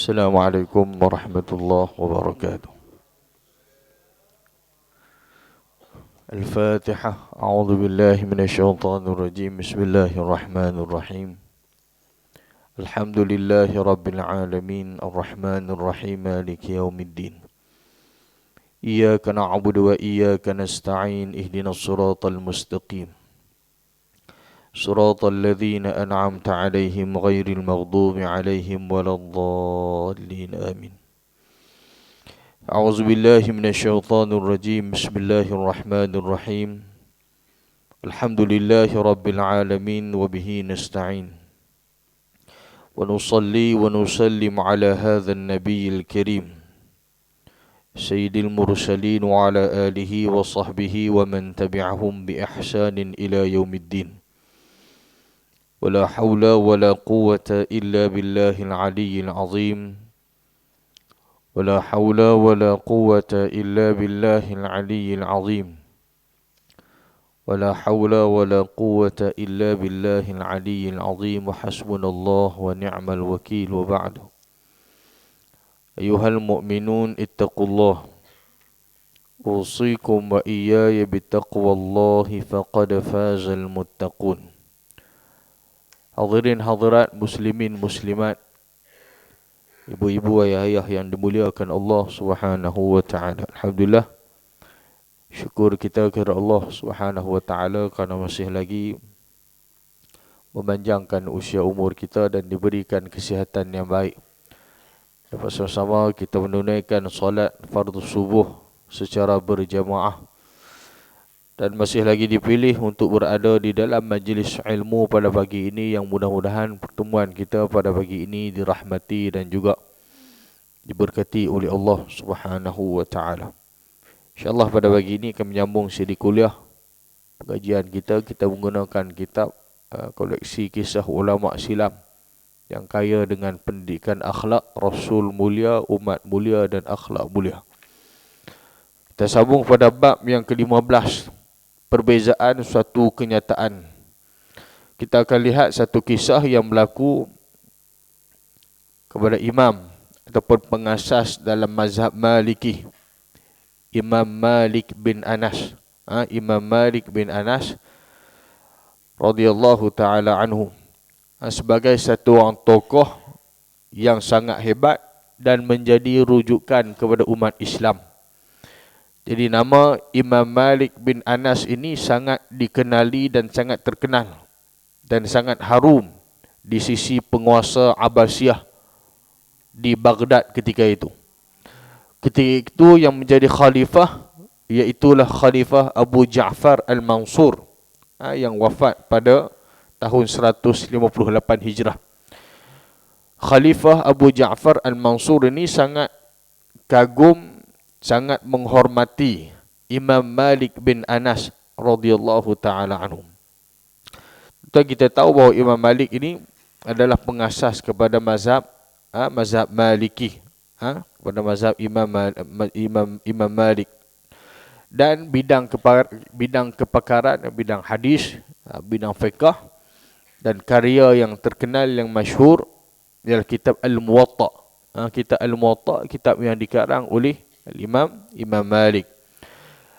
Assalamualaikum warahmatullahi wabarakatuh. Al-Fatihah. A'udzu billahi minasyaitonir rajim. Bismillahirrahmanirrahim. Alhamdulillahi rabbil alamin, arrahmanir rahim, maliki yaumiddin. Iyyaka na'budu wa iyyaka nasta'in. Ihdinas siratal mustaqim. صراط الذين أنعمت عليهم غير المغضوب عليهم ولا الضالين آمين. أعوذ بالله من الشيطان الرجيم. بسم الله الرحمن الرحيم. الحمد لله رب العالمين وبه نستعين. ونصلي ونسلم على هذا النبي الكريم سيد المرسلين وعلى آله وصحبه ومن تبعهم بإحسان إلى يوم الدين. ولا حول ولا قوة إلا بالله العلي العظيم. ولا حول ولا قوة إلا بالله العلي العظيم. ولا حول ولا قوة إلا بالله العلي العظيم. وحسبنا الله ونعم الوكيل. وبعد، أيها المؤمنون اتقوا الله، أوصيكم وإياي بتقوى الله فقد فاز المتقون. Hadirin hadirat, muslimin muslimat, ibu-ibu ayah-ayah yang dimuliakan Allah Subhanahu wa taala. Alhamdulillah, syukur kita kepada Allah Subhanahu wa taala kerana masih lagi memanjangkan usia umur kita dan diberikan kesihatan yang baik. Dapat sama-sama kita menunaikan solat fardu subuh secara berjamaah dan masih lagi dipilih untuk berada di dalam majlis ilmu pada pagi ini, yang mudah-mudahan pertemuan kita pada pagi ini dirahmati dan juga diberkati oleh Allah Subhanahu wa taala. InsyaAllah pada pagi ini akan menyambung siri kuliah pengajian kita menggunakan kitab koleksi kisah ulama silam yang kaya dengan pendidikan akhlak Rasul mulia, umat mulia dan akhlak mulia. Kita sambung pada bab yang ke-15, perbezaan suatu kenyataan. Kita akan lihat satu kisah yang berlaku kepada imam ataupun pengasas dalam mazhab Maliki, Imam Malik bin Anas. Imam Malik bin Anas radhiyallahu taala anhu, sebagai satu orang tokoh yang sangat hebat dan menjadi rujukan kepada umat Islam. Jadi nama Imam Malik bin Anas ini sangat dikenali dan sangat terkenal dan sangat harum di sisi penguasa Abbasiyah di Baghdad ketika itu. Ketika itu yang menjadi khalifah iaitulah Khalifah Abu Ja'far Al-Mansur, yang wafat pada tahun 158 Hijrah. Khalifah Abu Ja'far Al-Mansur ini sangat kagum, sangat menghormati Imam Malik bin Anas radhiyallahu taala anhu. Kita tahu bahawa Imam Malik ini adalah pengasas kepada mazhab Maliki, kepada mazhab Imam Malik, dan bidang kepakaran, bidang hadis, bidang fiqh dan karya yang terkenal yang masyhur ialah kitab Al-Muwatta. Kitab Al-Muwatta, kitab yang dikarang oleh Imam Malik.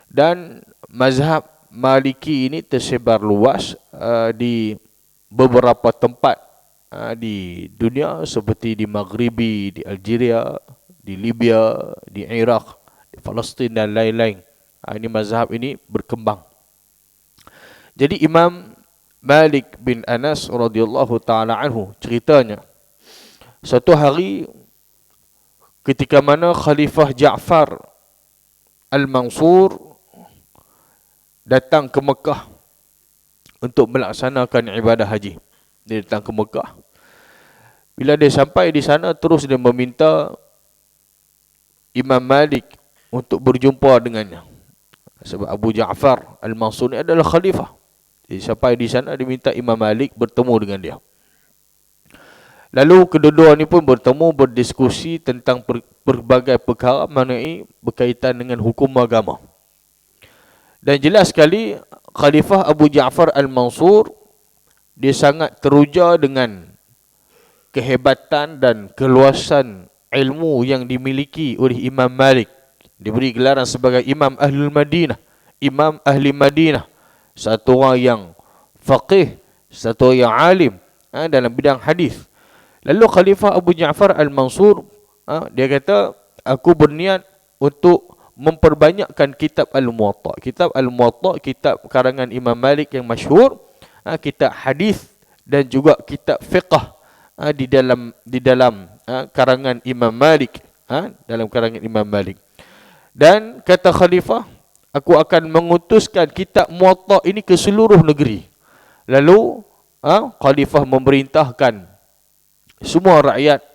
Dan mazhab Maliki ini tersebar luas di beberapa tempat di dunia, seperti di Maghribi, di Algeria, di Libya, di Iraq, di Palestin dan lain-lain. Ini mazhab ini berkembang. Jadi Imam Malik bin Anas radhiyallahu taala anhu, ceritanya satu hari ketika mana Khalifah Ja'far Al-Mansur datang ke Mekah untuk melaksanakan ibadah haji. Dia datang ke Mekah. Bila dia sampai di sana, terus dia meminta Imam Malik untuk berjumpa dengannya. Sebab Abu Ja'far Al-Mansur ini adalah khalifah. Jadi sampai di sana, dia minta Imam Malik bertemu dengan dia. Lalu kedua-dua ni pun bertemu, berdiskusi tentang berbagai perkara mengenai berkaitan dengan hukum agama. Dan jelas sekali Khalifah Abu Ja'far Al-Mansur, dia sangat teruja dengan kehebatan dan keluasan ilmu yang dimiliki oleh Imam Malik. Diberi gelaran sebagai Imam Ahlul Madinah, Imam Ahli Madinah. Satu orang yang faqih, satu orang yang alim dalam bidang hadis. Lalu Khalifah Abu Ja'far Al-Mansur, dia kata, aku berniat untuk memperbanyakkan kitab Al-Muwatta. Kitab Al-Muwatta, kitab karangan Imam Malik yang masyhur, kitab hadis dan juga kitab fiqh di dalam karangan Imam Malik, dalam karangan Imam Malik. Dan kata Khalifah, aku akan mengutuskan kitab Muwatta ini ke seluruh negeri. Lalu Khalifah memerintahkan semua rakyat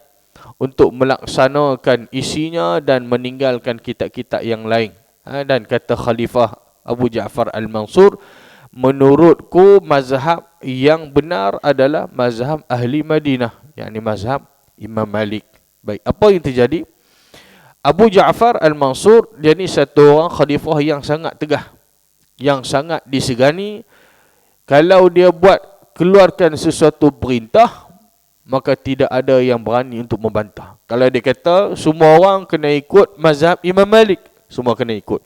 untuk melaksanakan isinya dan meninggalkan kitab-kitab yang lain. Dan kata Khalifah Abu Ja'far Al-Mansur, menurutku mazhab yang benar adalah mazhab Ahli Madinah, yakni mazhab Imam Malik. Baik, apa yang terjadi? Abu Ja'far Al-Mansur, dia ni satu orang khalifah yang sangat tegah, yang sangat disegani. Kalau dia buat keluarkan sesuatu perintah, maka tidak ada yang berani untuk membantah. Kalau dia kata semua orang kena ikut mazhab Imam Malik, semua kena ikut.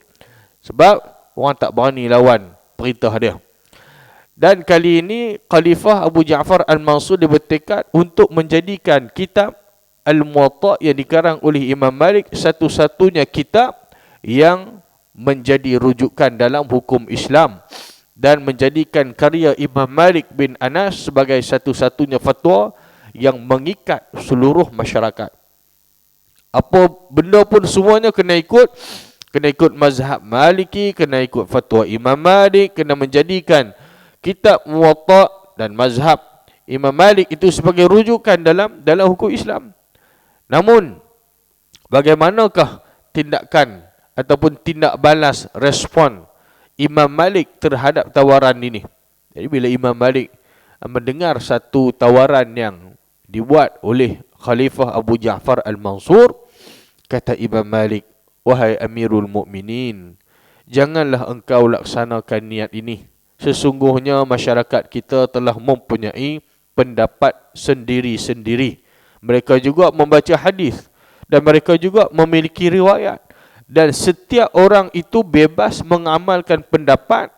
Sebab orang tak berani lawan perintah dia. Dan kali ini Khalifah Abu Ja'far Al-Mansur dia bertekad untuk menjadikan kitab Al-Muwatta yang dikarang oleh Imam Malik satu-satunya kitab yang menjadi rujukan dalam hukum Islam, dan menjadikan karya Imam Malik bin Anas sebagai satu-satunya fatwa yang mengikat seluruh masyarakat. Apa benda pun semuanya kena ikut mazhab Maliki, kena ikut fatwa Imam Malik, kena menjadikan kitab Muwatta dan mazhab Imam Malik itu sebagai rujukan dalam hukum Islam. Namun, bagaimanakah tindakan ataupun tindak balas respon Imam Malik terhadap tawaran ini? Jadi bila Imam Malik mendengar satu tawaran yang dibuat oleh Khalifah Abu Ja'far Al-Mansur, kata Imam Malik, wahai Amirul Mukminin, janganlah engkau laksanakan niat ini. Sesungguhnya masyarakat kita telah mempunyai pendapat sendiri-sendiri. Mereka juga membaca hadis dan mereka juga memiliki riwayat, dan setiap orang itu bebas mengamalkan pendapat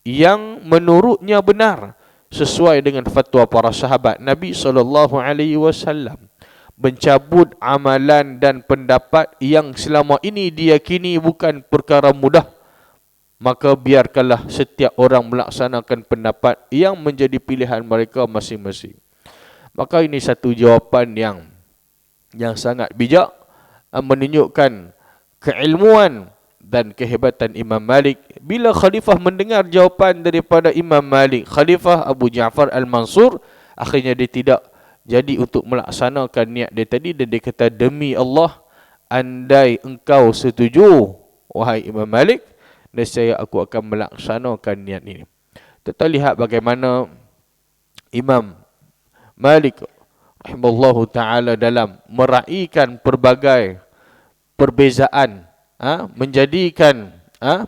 yang menurutnya benar sesuai dengan fatwa para sahabat Nabi SAW. Mencabut amalan dan pendapat yang selama ini diyakini bukan perkara mudah, maka biarkanlah setiap orang melaksanakan pendapat yang menjadi pilihan mereka masing-masing. Maka ini satu jawapan yang sangat bijak, menunjukkan keilmuan dan kehebatan Imam Malik. Bila Khalifah mendengar jawapan daripada Imam Malik, Khalifah Abu Ja'far Al-Mansur, akhirnya dia tidak jadi untuk melaksanakan niat dia tadi, dan dia kata, demi Allah, andai engkau setuju, wahai Imam Malik, nescaya aku akan melaksanakan niat ini. Kita lihat bagaimana Imam Malik rahimahullahu ta'ala dalam meraihkan pelbagai perbezaan, menjadikan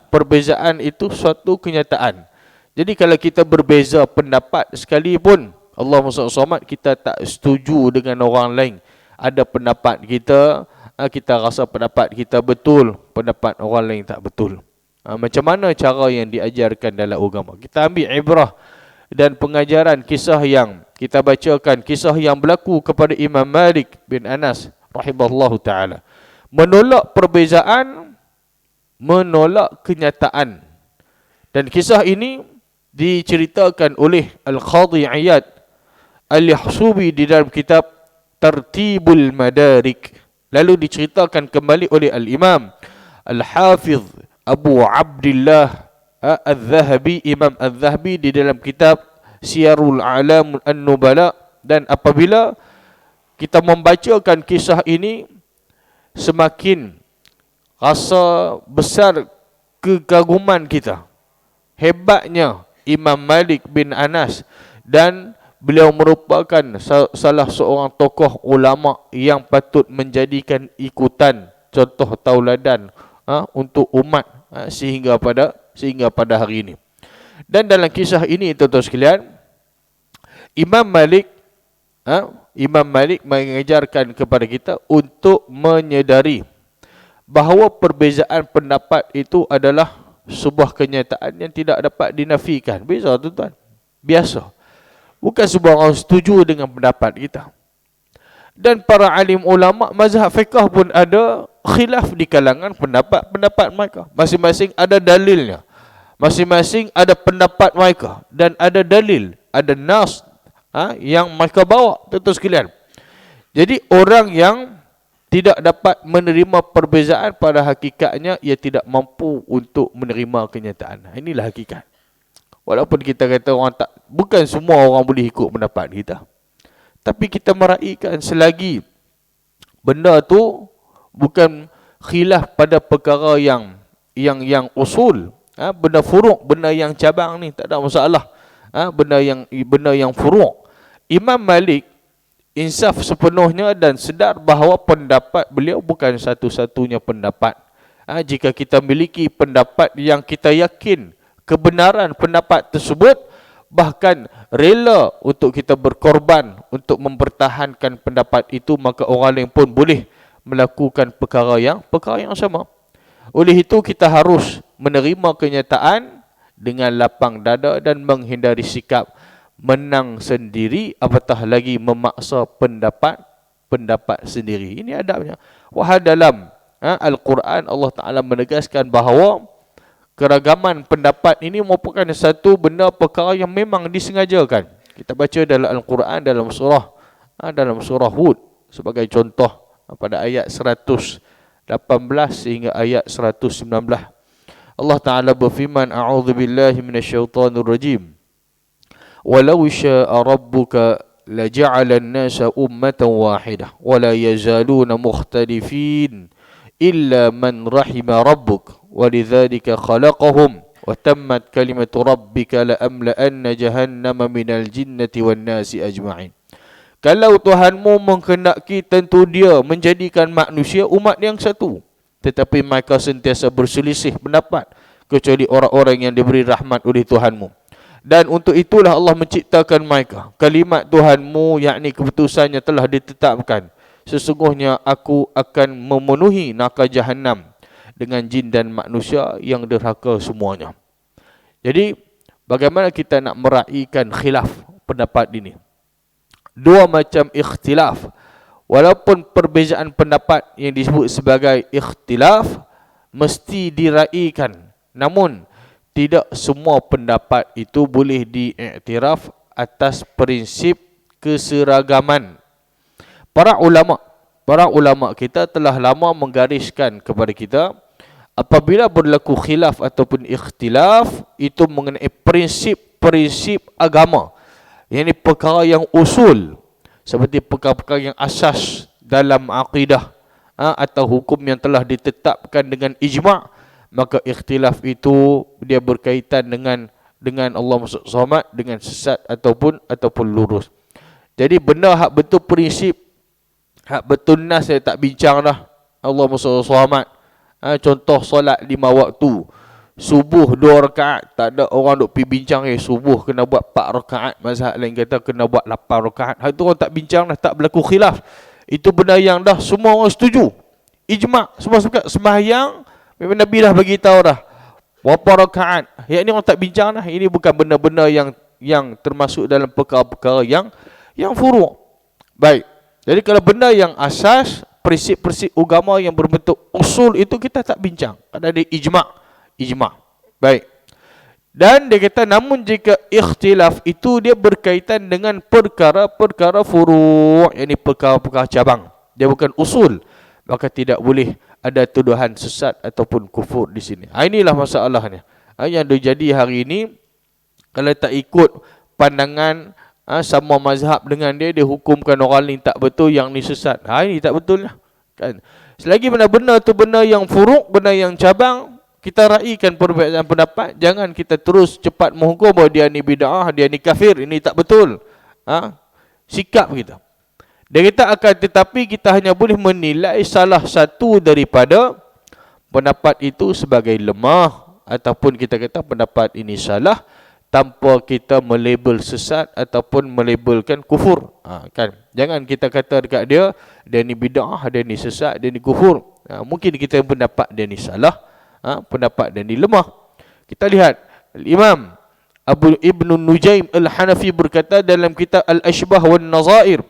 perbezaan itu suatu kenyataan. Jadi kalau kita berbeza pendapat sekalipun, Allahumma salli, kita tak setuju dengan orang lain, ada pendapat kita, kita rasa pendapat kita betul, pendapat orang lain tak betul. Macam mana cara yang diajarkan dalam agama? Kita ambil ibrah dan pengajaran kisah yang kita bacakan, kisah yang berlaku kepada Imam Malik bin Anas rahimahullahu ta'ala. Menolak perbezaan, menolak kenyataan. Dan kisah ini diceritakan oleh Al-Qadhi Iyad Al-Yahsubi di dalam kitab Tartibul Madarik. Lalu diceritakan kembali oleh Al-Imam Al-Hafiz Abu Abdillah Al-Zahabi, Imam Al-Zahabi di dalam kitab Siyarul A'lam An-Nubala. Dan apabila kita membacakan kisah ini, semakin rasa besar kekaguman kita, hebatnya Imam Malik bin Anas, dan beliau merupakan salah seorang tokoh ulama yang patut menjadikan ikutan, contoh tauladan untuk umat sehingga pada hari ini. Dan dalam kisah ini, tuan-tuan sekalian, Imam Malik Imam Malik mengajarkan kepada kita untuk menyedari bahawa perbezaan pendapat itu adalah sebuah kenyataan yang tidak dapat dinafikan. Beza tuan-tuan. Biasa. Bukan semua orang setuju dengan pendapat kita. Dan para alim ulama mazhab fiqh pun ada khilaf di kalangan pendapat-pendapat mereka. Masing-masing ada dalilnya. Masing-masing ada pendapat mereka. Dan ada dalil. Ada nas yang mereka bawa. Tuan-tuan sekalian. Jadi orang yang tidak dapat menerima perbezaan, pada hakikatnya ia tidak mampu untuk menerima kenyataan. Inilah hakikat. Walaupun kita kata orang tak, bukan semua orang boleh ikut pendapat kita. Tapi kita meraihkan selagi benda tu bukan khilaf pada perkara yang usul, benda furuk, benda yang cabang ni tak ada masalah. Benda yang furuk. Imam Malik insaf sepenuhnya dan sedar bahawa pendapat beliau bukan satu-satunya pendapat. Jika kita miliki pendapat yang kita yakin kebenaran pendapat tersebut, bahkan rela untuk kita berkorban untuk mempertahankan pendapat itu, maka orang lain pun boleh melakukan perkara yang sama. Oleh itu kita harus menerima kenyataan dengan lapang dada dan menghindari sikap menang sendiri, apatah lagi memaksa pendapat sendiri. Ini adabnya. Wahai dalam Al-Quran Allah Ta'ala menegaskan bahawa keragaman pendapat ini merupakan satu benda perkara yang memang disengajakan. Kita baca dalam Al-Quran dalam surah Hud sebagai contoh pada ayat 118 hingga ayat 119. Allah Ta'ala berfirman, A'udzubillahi minasyaitanirrajim. Walau syaa rabbuka laja'ala an-nasa ummatan wahidah wa la yazaluna mukhtalifin illa man rahima rabbuk walidzalika khalaqahum wa tammat kalimatu rabbika la amla'anna jahannama minal jinnati wan nasi ajma'in. Kalau Tuhanmu menghendaki, tentu dia menjadikan manusia umat yang satu, tetapi mereka sentiasa berselisih pendapat, kecuali orang-orang yang diberi rahmat oleh Tuhanmu. Dan untuk itulah Allah menciptakan mereka. Kalimat Tuhanmu, yakni keputusannya telah ditetapkan. Sesungguhnya aku akan memenuhi neraka Jahannam dengan jin dan manusia yang derhaka semuanya. Jadi, bagaimana kita nak meraihkan khilaf pendapat ini? Dua macam ikhtilaf. Walaupun perbezaan pendapat yang disebut sebagai ikhtilaf mesti diraihkan. Namun, tidak semua pendapat itu boleh diiktiraf atas prinsip keseragaman. Para ulama kita telah lama menggariskan kepada kita, apabila berlaku khilaf ataupun ikhtilaf itu mengenai prinsip-prinsip agama, yakni perkara yang usul, seperti perkara-perkara yang asas dalam akidah atau hukum yang telah ditetapkan dengan ijma', maka ikhtilaf itu dia berkaitan dengan Allah Somad, dengan sesat ataupun lurus. Jadi benda hak betul prinsip, hak betul nas saya tak bincang dah. Allah Somad. Contoh solat 5 waktu. Subuh 2 rakaat, tak ada orang duk pergi bincang subuh kena buat 4 rakaat, mazhab lain kata kena buat 8 rakaat. Hak tu orang tak bincang dah, tak berlaku khilaf. Itu benda yang dah semua orang setuju. Ijma', semua sepakat sembahyang memang Nabi dah bagi tahu dah berapa rakaat. Yang ni orang tak bincang dah. Ini bukan benda-benda yang termasuk dalam perkara-perkara yang furu'. Baik. Jadi kalau benda yang asas, prinsip-prinsip agama yang berbentuk usul itu kita tak bincang. Ada ijma'. Baik. Dan dia kata namun jika ikhtilaf itu dia berkaitan dengan perkara-perkara furu', yakni perkara-perkara cabang. Dia bukan usul. Maka tidak boleh ada tuduhan sesat ataupun kufur di sini. Inilah masalahnya. Yang terjadi hari ini, kalau tak ikut pandangan sama mazhab dengan dia hukumkan orang ni tak betul, yang ni sesat. Ini tak betul lah. Kan? Selagi benda-benda tu benda yang furuk, benda yang cabang, kita raihkan perbezaan pendapat. Jangan kita terus cepat menghukum bahawa dia ni bid'ah, dia ni kafir, ini tak betul. Sikap kita. Dan kita akan, tetapi kita hanya boleh menilai salah satu daripada pendapat itu sebagai lemah, ataupun kita kata pendapat ini salah, tanpa kita melabel sesat ataupun melabelkan kufur. Kan? Jangan kita kata dekat dia ni bid'ah, dia ni sesat, dia ni kufur. Mungkin kita pendapat dia ni salah, pendapat dia ni lemah. Kita lihat Imam Abu Ibn Nujaim Al-Hanafi berkata dalam kitab Al-Ashbah wan Nazair,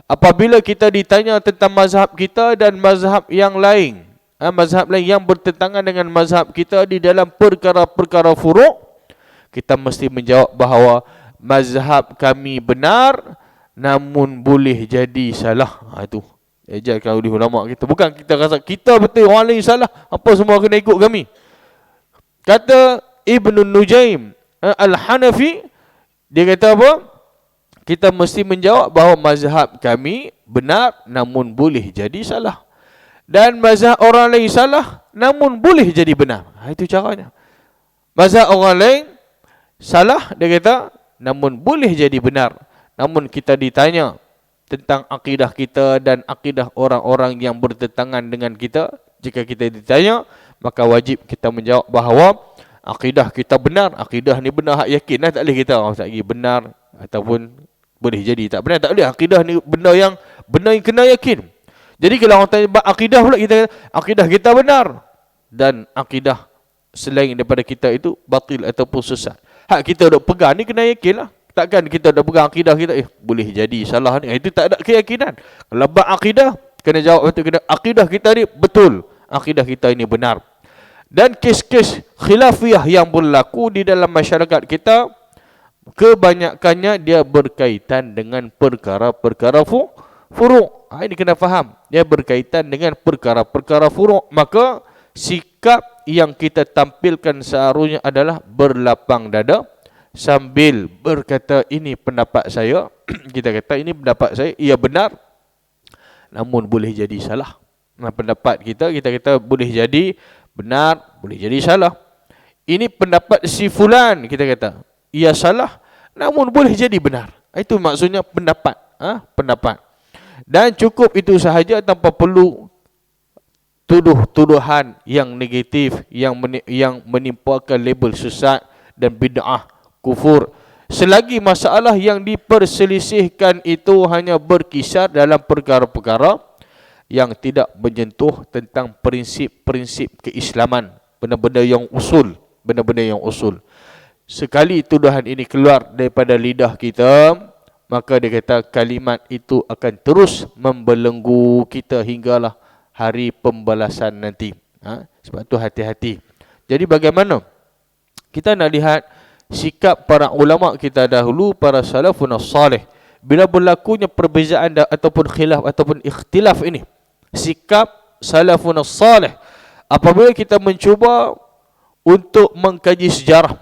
apabila kita ditanya tentang mazhab kita dan mazhab yang lain, mazhab lain yang bertentangan dengan mazhab kita di dalam perkara-perkara furu', kita mesti menjawab bahawa mazhab kami benar namun boleh jadi salah. Itu ejakan oleh ulama kita. Bukan kita rasa kita betul, orang lain salah, apa semua kena ikut kami. Kata Ibn Nujaim Al-Hanafi, dia kata apa? Kita mesti menjawab bahawa mazhab kami benar namun boleh jadi salah. Dan mazhab orang lain salah namun boleh jadi benar. Itu caranya. Mazhab orang lain salah, dia kata, namun boleh jadi benar. Namun kita ditanya tentang akidah kita dan akidah orang-orang yang bertentangan dengan kita. Jika kita ditanya, maka wajib kita menjawab bahawa akidah kita benar. Akidah ni benar, hak yakin lah. Tak boleh kita tak lagi benar ataupun boleh jadi tak benar. Tak boleh. Akidah ni benda yang kena yakin. Jadi kalau orang tanya akidah pula, kita kata akidah kita benar dan akidah selain daripada kita itu batil ataupun sesat. Hak kita dok pegang ni kena yakin lah. Takkan kita dok pegang akidah kita, boleh jadi salah ni. Itu tak ada keyakinan. Kalau bab akidah, kena jawab betul, kena akidah kita ni betul. Akidah kita ini benar. Dan kes-kes khilafiyah yang berlaku di dalam masyarakat kita, kebanyakannya dia berkaitan dengan perkara-perkara furu'. Ini kena faham. Dia berkaitan dengan perkara-perkara furu'. Maka sikap yang kita tampilkan seharusnya adalah berlapang dada sambil berkata ini pendapat saya. Kita kata ini pendapat saya, ia benar namun boleh jadi salah. Pendapat kita kata boleh jadi benar, boleh jadi salah. Ini pendapat si fulan, kita kata ia salah namun boleh jadi benar. Itu maksudnya pendapat. Pendapat. Dan cukup itu sahaja tanpa perlu tuduhan yang negatif yang menimpakan label sesat dan bid'ah, kufur. Selagi masalah yang diperselisihkan itu hanya berkisar dalam perkara-perkara yang tidak menyentuh tentang prinsip-prinsip keislaman, benda-benda yang usul. Sekali tuduhan ini keluar daripada lidah kita, maka dia kata kalimat itu akan terus membelenggu kita hinggalah hari pembalasan nanti. Sebab tu hati-hati. Jadi bagaimana? Kita nak lihat sikap para ulama kita dahulu, para salafun salih. Bila berlakunya perbezaan ataupun khilaf ataupun ikhtilaf ini, sikap salafun salih apabila kita mencuba untuk mengkaji sejarah,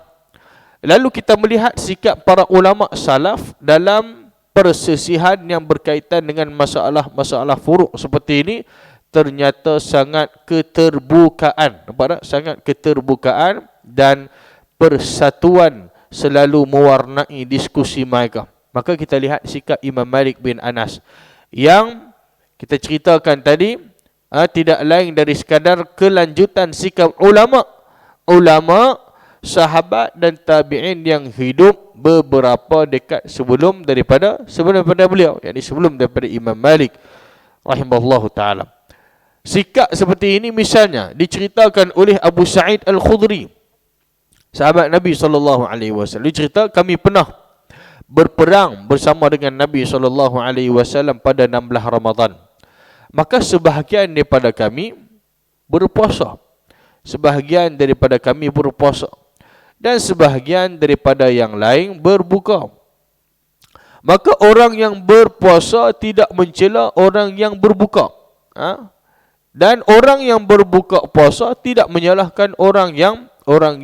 lalu kita melihat sikap para ulama salaf dalam persesihan yang berkaitan dengan masalah-masalah furu' seperti ini, ternyata sangat keterbukaan. Nampak tak? Sangat keterbukaan dan persatuan selalu mewarnai diskusi mereka. Maka kita lihat sikap Imam Malik bin Anas yang kita ceritakan tadi, tidak lain dari sekadar kelanjutan sikap ulama, sahabat dan tabi'in yang hidup beberapa dekad sebelum daripada beliau, yakni sebelum daripada Imam Malik rahimahullahu taala. Sikap seperti ini misalnya diceritakan oleh Abu Sa'id Al-Khudri, sahabat Nabi SAW. Dia cerita, kami pernah berperang bersama dengan Nabi SAW pada 16 Ramadan. Maka sebahagian daripada kami berpuasa, sebahagian daripada kami berpuasa, dan sebahagian daripada yang lain berbuka. Maka orang yang berpuasa tidak mencela orang yang berbuka. Dan orang yang berbuka puasa tidak menyalahkan orang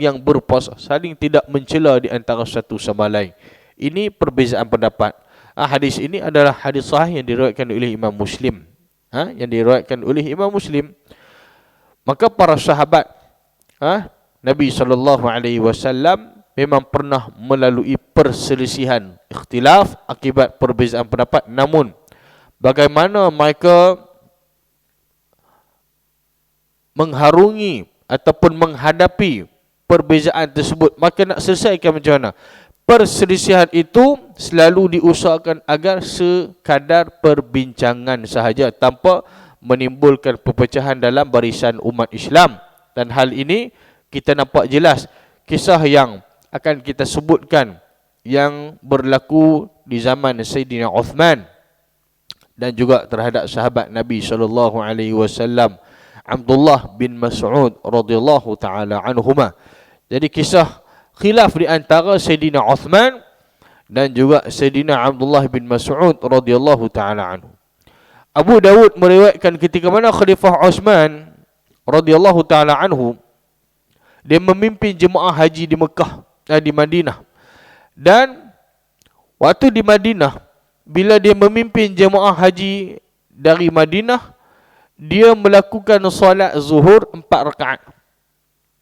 yang berpuasa. Saling tidak mencela di antara satu sama lain. Ini perbezaan pendapat. Hadis ini adalah hadis sahih yang diriwayatkan oleh Imam Muslim. Maka para sahabat Nabi SAW memang pernah melalui perselisihan, ikhtilaf akibat perbezaan pendapat. Namun bagaimana mereka mengharungi ataupun menghadapi perbezaan tersebut. Maka nak selesaikan macam mana? Perselisihan itu selalu diusahakan agar sekadar perbincangan sahaja tanpa menimbulkan perpecahan dalam barisan umat Islam. Dan hal ini kita nampak jelas kisah yang akan kita sebutkan yang berlaku di zaman Sayyidina Uthman dan juga terhadap sahabat Nabi SAW Abdullah bin Mas'ud radhiyallahu taala anhuma. Jadi kisah khilaf di antara Sayyidina Uthman dan juga Sayyidina Abdullah bin Mas'ud radhiyallahu taala anhu. Abu Dawud meriwayatkan ketika mana Khalifah Uthman radhiyallahu taala anhu dia memimpin jemaah haji di Mekah, di Madinah. Dan waktu di Madinah, bila dia memimpin jemaah haji dari Madinah, dia melakukan solat zuhur 4 rakaat.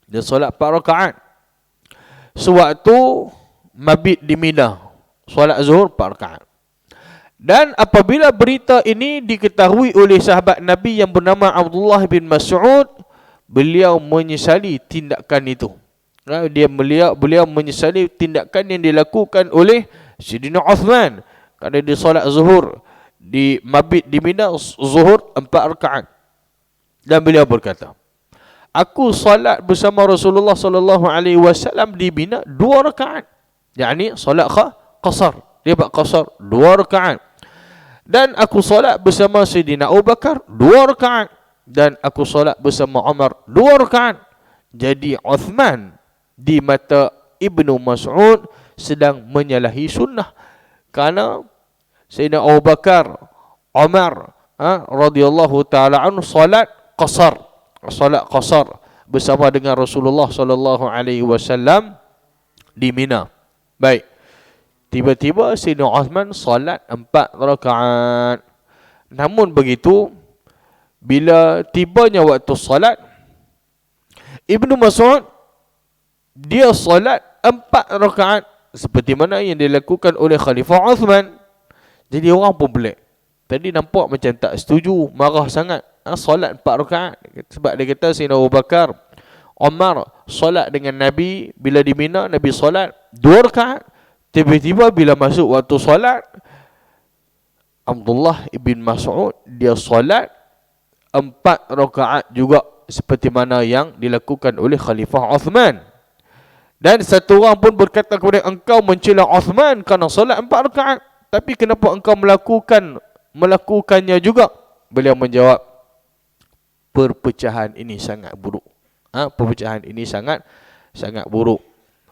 Dia solat 4 rakaat. Sewaktu mabit di Mina, solat zuhur 4 rakaat. Dan apabila berita ini diketahui oleh sahabat Nabi yang bernama Abdullah bin Mas'ud, beliau menyesali tindakan itu. Beliau menyesali tindakan yang dilakukan oleh Sayyidina Uthman kerana dia solat zuhur di mabit di Mina, zuhur 4 rakaat. Dan beliau berkata, aku solat bersama Rasulullah sallallahu alaihi wasallam di Mina 2 rakaat. Yakni solat qasar. Dia buat qasar 2 rakaat. Dan aku solat bersama Sayyidina Abu Bakar 2 rakaat. Dan aku solat bersama Umar 2 rakaat. Jadi Uthman di mata Ibnu Mas'ud sedang menyalahi sunnah. Kerana Sayyidina Abu Bakar, Umar radhiyallahu taala anhu solat qasar bersama dengan Rasulullah sallallahu alaihi wasallam di Mina. Baik. Tiba-tiba Sayyidina Uthman solat 4 rakaat. Namun begitu, bila tibanya waktu solat, Ibnu Mas'ud dia solat 4 rakaat seperti mana yang dilakukan oleh Khalifah Uthman. Jadi orang pun pelik. Tadi nampak macam tak setuju, marah sangat. Solat 4 rakaat. Sebab dia kata Sayyidina Abu Bakar, Umar solat dengan Nabi bila di Mina, Nabi solat 2 rakaat. Tiba-tiba bila masuk waktu solat, Abdullah bin Mas'ud dia solat 4 rakaat juga seperti mana yang dilakukan oleh Khalifah Uthman. Dan satu orang pun berkata kepada engkau mencela Uthman kerana solat 4 rakaat, tapi kenapa engkau melakukannya juga? Beliau menjawab, perpecahan ini sangat buruk. Perpecahan ini sangat buruk.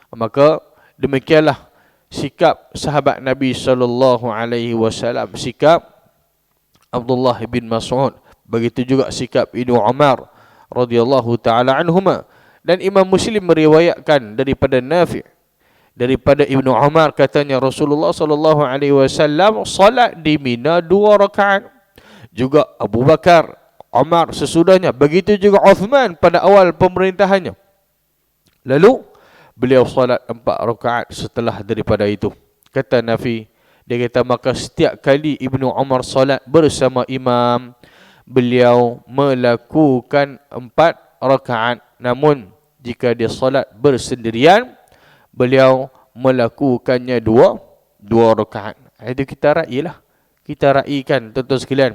Maka demikianlah sikap sahabat Nabi sallallahu alaihi wasallam, sikap Abdullah bin Mas'ud, begitu juga sikap Ibnu Umar radhiyallahu taala anhuma. Dan Imam Muslim meriwayatkan daripada Nafi', daripada Ibnu Umar, katanya Rasulullah sallallahu alaihi wasallam salat di Mina 2 rakaat. Juga Abu Bakar, Umar sesudahnya, begitu juga Uthman pada awal pemerintahannya. Lalu beliau salat 4 rakaat setelah daripada itu. Kata Nafi, dia kata maka setiap kali Ibnu Umar salat bersama imam, beliau melakukan 4 rakaat. Namun jika dia salat bersendirian, beliau melakukannya 2 rakaat. Itu kita railah. Kita raikan tuan-tuan sekalian.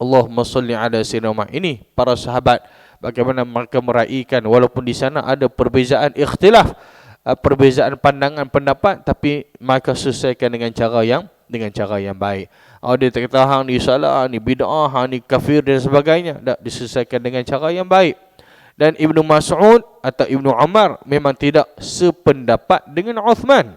Allahumma salli ala sayyidina Muhammad. Ini para sahabat bagaimana mereka meraikan, walaupun di sana ada perbezaan ikhtilaf, perbezaan pandangan pendapat, tapi mereka selesaikan dengan cara yang baik. Dia kata hang ni salah, ni bid'ah, hang ni kafir dan sebagainya. Tak, diselesaikan dengan cara yang baik. Dan Ibnu Mas'ud atau Ibnu Umar memang tidak sependapat dengan Uthman.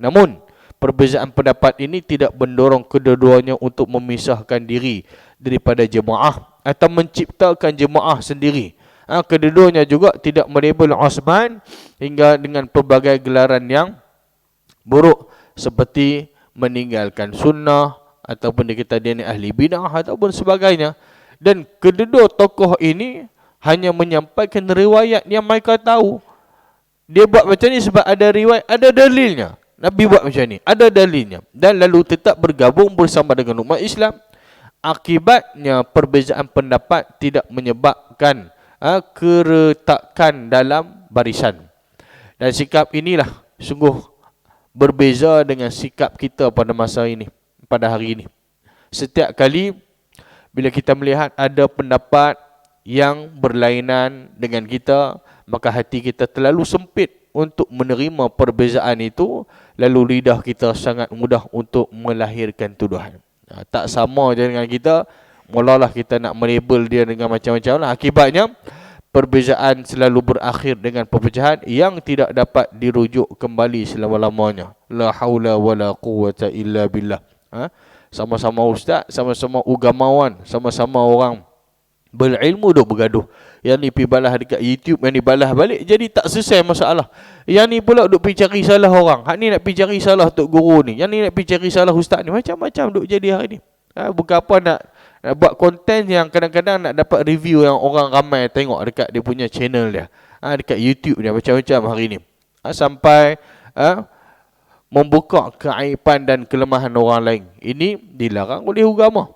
Namun perbezaan pendapat ini tidak mendorong kedua-duanya untuk memisahkan diri daripada jemaah atau menciptakan jemaah sendiri. Kedua-duanya juga tidak melabel Uthman hingga dengan pelbagai gelaran yang buruk seperti meninggalkan sunnah ataupun dikata dia ni ahli bid'ah ataupun sebagainya. Dan kedua tokoh ini hanya menyampaikan riwayat yang mereka tahu. Dia buat macam ni sebab ada riwayat, ada dalilnya. Nabi buat macam ni, ada dalilnya. Dan lalu tetap bergabung bersama dengan umat Islam. Akibatnya perbezaan pendapat tidak menyebabkan keretakan dalam barisan. Dan sikap inilah sungguh berbeza dengan sikap kita pada masa ini, pada hari ini. Setiap kali bila kita melihat ada pendapat yang berlainan dengan kita, maka hati kita terlalu sempit untuk menerima perbezaan itu, lalu lidah kita sangat mudah untuk melahirkan tuduhan. Tak sama je dengan kita, mulalah kita nak melabel dia dengan macam-macam lah. Akibatnya, perbezaan selalu berakhir dengan perpecahan yang tidak dapat dirujuk kembali selama-lamanya. La haula wa la quwwata illa billah. Sama-sama ustaz, sama-sama ugamawan, sama-sama orang berilmu duk bergaduh. Yang ni pergi balas dekat YouTube, yang ni balas balik, jadi tak selesai masalah. Yang ni pula duk pergi cari salah orang, hak ni nak pergi cari salah tok guru ni, yang ni nak pergi cari salah ustaz ni. Macam-macam duk jadi hari ni. Bukan apa nak buat konten yang kadang-kadang nak dapat review yang orang ramai tengok dekat dia punya channel dia, dekat YouTube dia, macam-macam hari ni. Sampai membuka keaiban dan kelemahan orang lain. Ini dilarang oleh agama.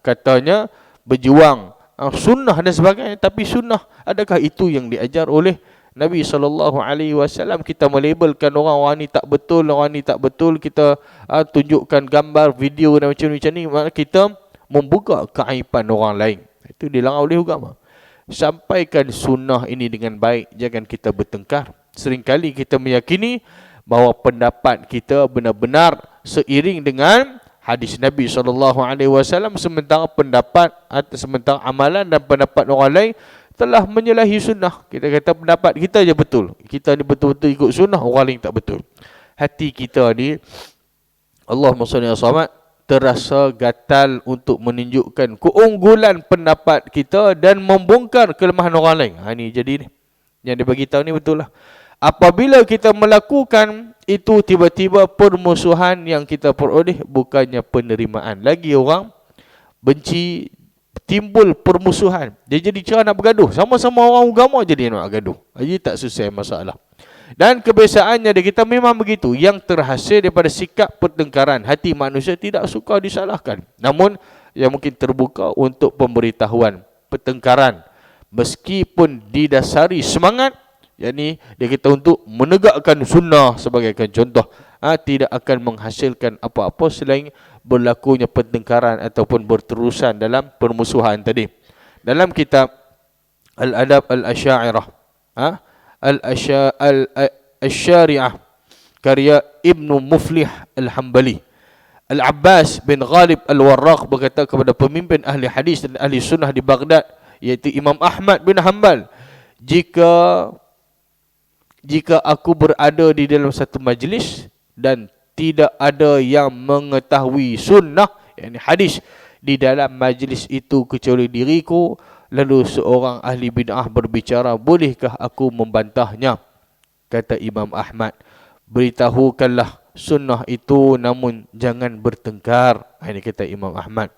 Katanya berjuang sunnah dan sebagainya. Tapi sunnah, adakah itu yang diajar oleh Nabi SAW? Kita melabelkan orang ni tak betul, orang ni tak betul. Kita tunjukkan gambar, video dan macam-macam ni. Maka kita membuka keaiban orang lain. Itu dilarang oleh agama. Sampaikan sunnah ini dengan baik. Jangan kita bertengkar. Seringkali kita meyakini bahawa pendapat kita benar-benar seiring dengan hadis Nabi SAW, sementara sementara amalan dan pendapat orang lain telah menyalahi sunnah. Kita kata pendapat kita je betul, kita ni betul-betul ikut sunnah, orang lain tak betul. Hati kita ni, Allahumma salli ala Muhammad, terasa gatal untuk menunjukkan keunggulan pendapat kita dan membongkar kelemahan orang lain. Ini jadi ni, yang dia bagi tahu ni betul lah. Apabila kita melakukan itu, tiba-tiba permusuhan yang kita peroleh bukannya penerimaan. Lagi orang benci, timbul permusuhan. Dia jadi cara nak bergaduh. Sama-sama orang agama jadi nak bergaduh. Jadi tak selesai masalah. Dan kebiasaannya kita memang begitu. Yang terhasil daripada sikap pertengkaran. Hati manusia tidak suka disalahkan. Namun, yang mungkin terbuka untuk pemberitahuan pertengkaran. Meskipun didasari semangat, yakni dia kata untuk menegakkan sunnah sebagai contoh, tidak akan menghasilkan apa-apa selain berlakunya pertengkaran ataupun berterusan dalam permusuhan tadi. Dalam kitab Al-Adab Al-Asy'ariyah, Al-Syari'ah, karya Ibnu Muflih Al-Hambali, Al-Abbas bin Ghalib Al-Warraq berkata kepada pemimpin ahli hadis dan ahli sunnah di Baghdad, iaitu Imam Ahmad bin Hanbal, jika aku berada di dalam satu majlis dan tidak ada yang mengetahui sunnah, yakni hadis, di dalam majlis itu kecuali diriku, lalu seorang ahli bid'ah berbicara, bolehkah aku membantahnya? Kata Imam Ahmad, beritahukanlah sunnah itu, namun jangan bertengkar. Ini kata Imam Ahmad.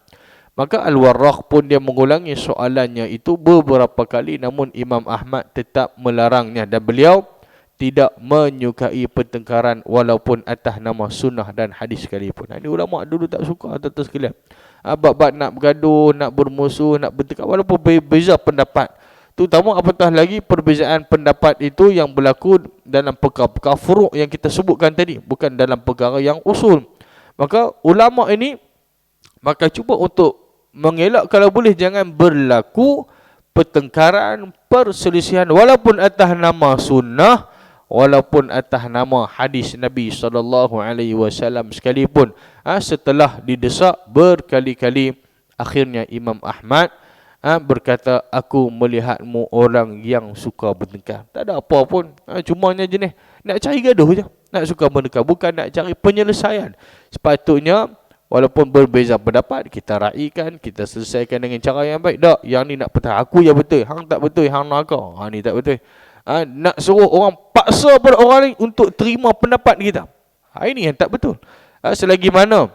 Maka Al-Warraq pun dia mengulangi soalannya itu beberapa kali, namun Imam Ahmad tetap melarangnya, dan beliau tidak menyukai pertengkaran walaupun atas nama sunnah dan hadis sekalipun. Ini ulama dulu tak suka tuan-tuan sekalian. Bab-bab nak bergaduh, nak bermusuh, nak bertengkar walaupun berbeza pendapat. Terutama apatah lagi perbezaan pendapat itu yang berlaku dalam perkara-perkara furuk yang kita sebutkan tadi, bukan dalam perkara yang usul. Maka ulama ini cuba untuk mengelak kalau boleh jangan berlaku pertengkaran, perselisihan walaupun atas nama sunnah, walaupun atas nama hadis Nabi SAW sekalipun. Setelah didesak berkali-kali, akhirnya Imam Ahmad berkata, aku melihatmu orang yang suka bertengkar. Tak ada apa pun, cumanya jenis nak cari gaduh je, nak suka bertengkar, bukan nak cari penyelesaian. Sepatutnya walaupun berbeza pendapat, kita raikan, kita selesaikan dengan cara yang baik. Tak, yang ni nak petang, aku yang betul, hang tak betul, hang nak kau, ni tak betul. Nak suruh orang, paksa pada orang lain untuk terima pendapat kita. Ini yang tak betul. Selagi mana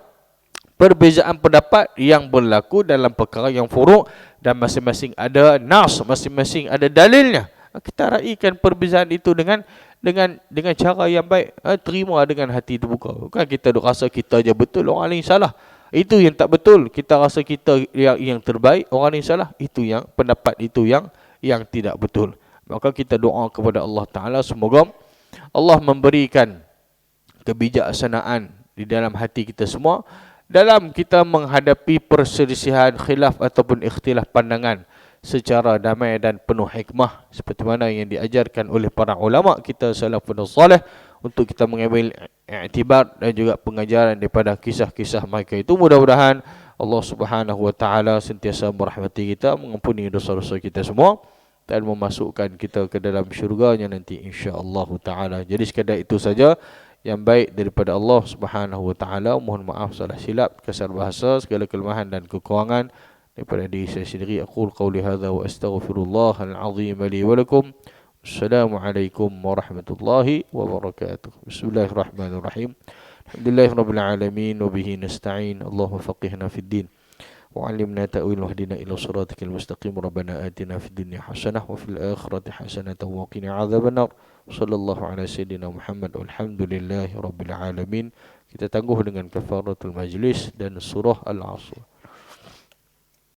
perbezaan pendapat yang berlaku dalam perkara yang furuk dan masing-masing ada nas, masing-masing ada dalilnya, kita raikan perbezaan itu dengan cara yang baik. Terima dengan hati terbuka. Bukan kita duk rasa kita je betul, orang lain salah. Itu yang tak betul. Kita rasa kita yang terbaik, orang lain salah. Itu yang pendapat itu yang tidak betul. Maka kita doa kepada Allah Ta'ala, semoga Allah memberikan kebijaksanaan di dalam hati kita semua dalam kita menghadapi perselisihan, khilaf ataupun ikhtilaf pandangan secara damai dan penuh hikmah seperti mana yang diajarkan oleh para ulama kita salafun salih untuk kita mengambil iktibar dan juga pengajaran daripada kisah-kisah mereka itu. Mudah-mudahan Allah Subhanahu wa taala sentiasa merahmati kita, mengampuni dosa-dosa kita semua dan memasukkan kita ke dalam syurga-Nya nanti insya-Allah taala. Jadi sekadar itu saja yang baik daripada Allah Subhanahu wa taala. Mohon maaf salah silap, kasar bahasa, segala kelemahan dan kekurangan daripada diri saya sendiri. Aqul qawli hadza wa astaghfirullahal azim li wa lakum. Assalamualaikum warahmatullahi wabarakatuh. Bismillahirrahmanirrahim. Alhamdulillahirabbil alamin wa bihi nasta'in. Allahumma faqihna fid din وعلمنا تأويل واهدنا إلى صراطك المستقيم. ربنا آتنا في الدنيا حسنة وفي الآخرة حسنة وقنا عذاب النار. صلى الله على سيدنا Muhammad. Alhamdulillahi rabbil alamin. Kita tangguh dengan kafaratul majlis dan surah Al-Asr.